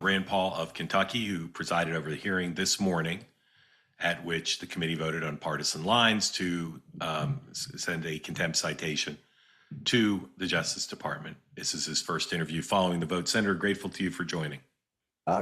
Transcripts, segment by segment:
Rand Paul of Kentucky, who presided over the hearing this morning, at which the committee voted on partisan lines to send a contempt citation to the Justice Department. This is his first interview following the vote. Senator, grateful to you for joining.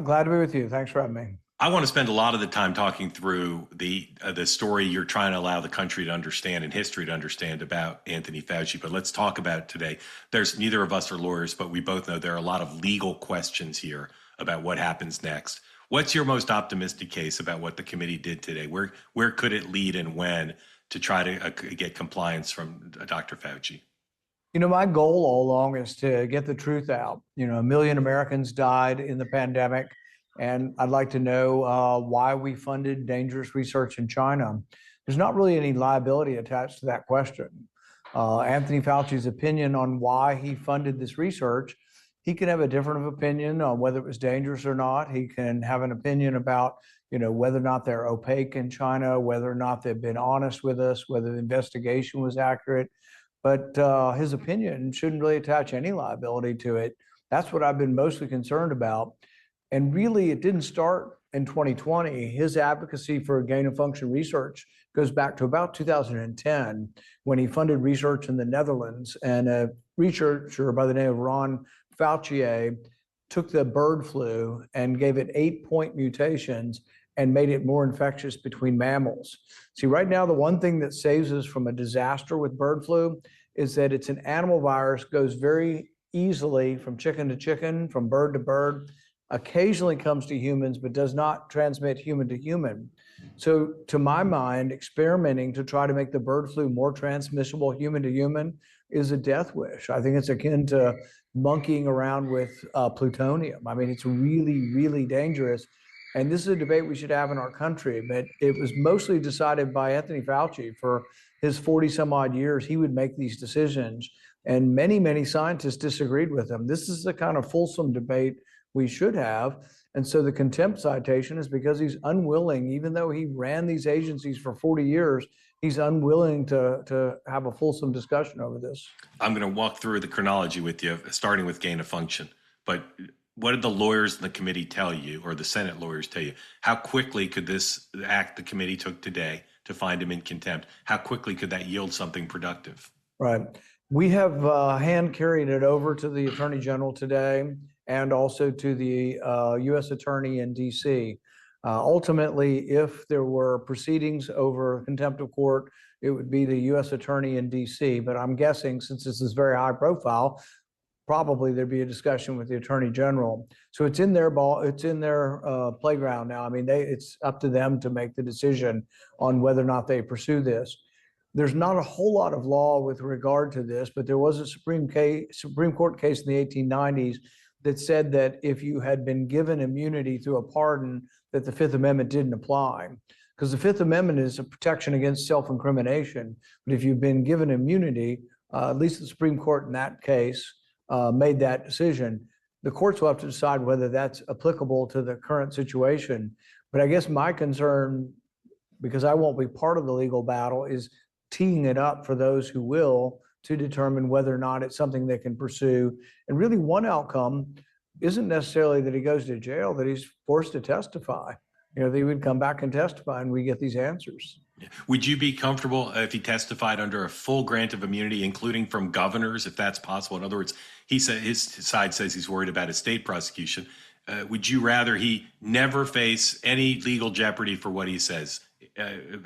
Glad to be with you. Thanks for having me. I want to spend a lot of the time talking through the story you're trying to allow the country to understand and history to understand about Anthony Fauci. But let's talk about it today. Neither of us are lawyers, but we both know there are a lot of legal questions here about what happens next. What's your most optimistic case about what the committee did today? Where could it lead and when to try to get compliance from Dr. Fauci? You know, my goal all along is to get the truth out. You know, 1 million Americans died in the pandemic, and I'd like to know why we funded dangerous research in China. There's not really any liability attached to that question. Anthony Fauci's opinion on why he funded this research, he can have a different opinion on whether it was dangerous or not. He can have an opinion about, you know, whether or not they're opaque in China, whether or not they've been honest with us, whether the investigation was accurate. But his opinion shouldn't really attach any liability to it. That's what I've been mostly concerned about. And really, it didn't start in 2020. His advocacy for gain-of-function research goes back to about 2010, when he funded research in the Netherlands. And a researcher by the name of Ron Fauci took the bird flu and gave it 8-point mutations and made it more infectious between mammals. See, right now, the one thing that saves us from a disaster with bird flu is that it's an animal virus, goes very easily from chicken to chicken, from bird to bird, occasionally comes to humans, but does not transmit human to human. So to my mind, experimenting to try to make the bird flu more transmissible human to human is a death wish. I think it's akin to monkeying around with plutonium. I mean, it's really, really dangerous. And this is a debate we should have in our country, but it was mostly decided by Anthony Fauci. For his 40 some odd years, he would make these decisions, and many, many scientists disagreed with him. This is the kind of fulsome debate we should have. And so the contempt citation is because he's unwilling, even though he ran these agencies for 40 years, he's unwilling to have a fulsome discussion over this. I'm going to walk through the chronology with you, starting with gain of function. But what did the lawyers in the committee tell you, or the Senate lawyers tell you? How quickly could this act the committee took today to find him in contempt, how quickly could that yield something productive? Right. We have hand carried it over to the Attorney General today, and also to the U.S. Attorney in D.C. Ultimately, if there were proceedings over contempt of court, it would be the U.S. Attorney in D.C. But I'm guessing, since this is very high profile, probably there'd be a discussion with the Attorney General. So it's in their playground now. I mean, it's up to them to make the decision on whether or not they pursue this. There's not a whole lot of law with regard to this, but there was a Supreme Court case in the 1890s that said that if you had been given immunity through a pardon, that the Fifth Amendment didn't apply. Because the Fifth Amendment is a protection against self-incrimination. But if you've been given immunity, at least the Supreme Court in that case made that decision. The courts will have to decide whether that's applicable to the current situation. But I guess my concern, because I won't be part of the legal battle, is teeing it up for those who will to determine whether or not it's something they can pursue. And really, one outcome isn't necessarily that he goes to jail, that he's forced to testify. You know, they would come back and testify and we get these answers. Would you be comfortable if he testified under a full grant of immunity, including from governors, if that's possible? In other words, he said his side says he's worried about a state prosecution. Would you rather he never face any legal jeopardy for what he says,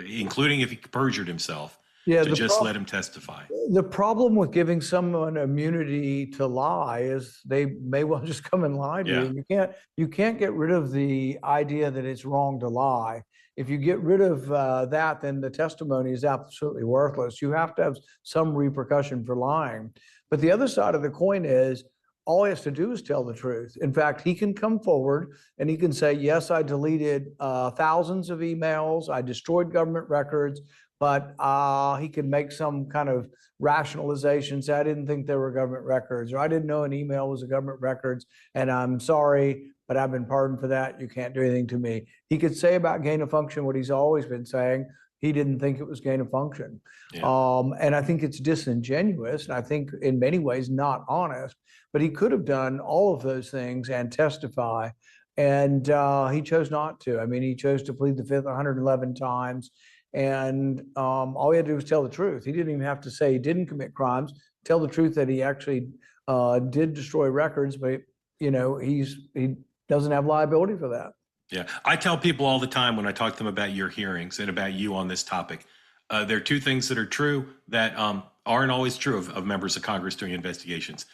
including if he perjured himself, to just let him testify? The problem with giving someone immunity to lie is they may well just come and lie to you. You can't get rid of the idea that it's wrong to lie. If you get rid of that, then the testimony is absolutely worthless. You have to have some repercussion for lying. But the other side of the coin is, all he has to do is tell the truth. In fact, he can come forward and he can say, yes, I deleted thousands of emails, I destroyed government records, but he could make some kind of rationalization, say, I didn't think they were government records, or I didn't know an email was a government records, and I'm sorry, but I've been pardoned for that. You can't do anything to me. He could say about gain of function what he's always been saying. He didn't think it was gain of function. And I think it's disingenuous, and I think in many ways not honest, but he could have done all of those things and testify. And he chose not to. I mean, he chose to plead the fifth 111 times. And all he had to do was tell the truth. He didn't even have to say he didn't commit crimes, tell the truth that he actually did destroy records, but he doesn't have liability for that. Yeah, I tell people all the time when I talk to them about your hearings and about you on this topic, there are two things that are true that aren't always true of members of Congress doing investigations.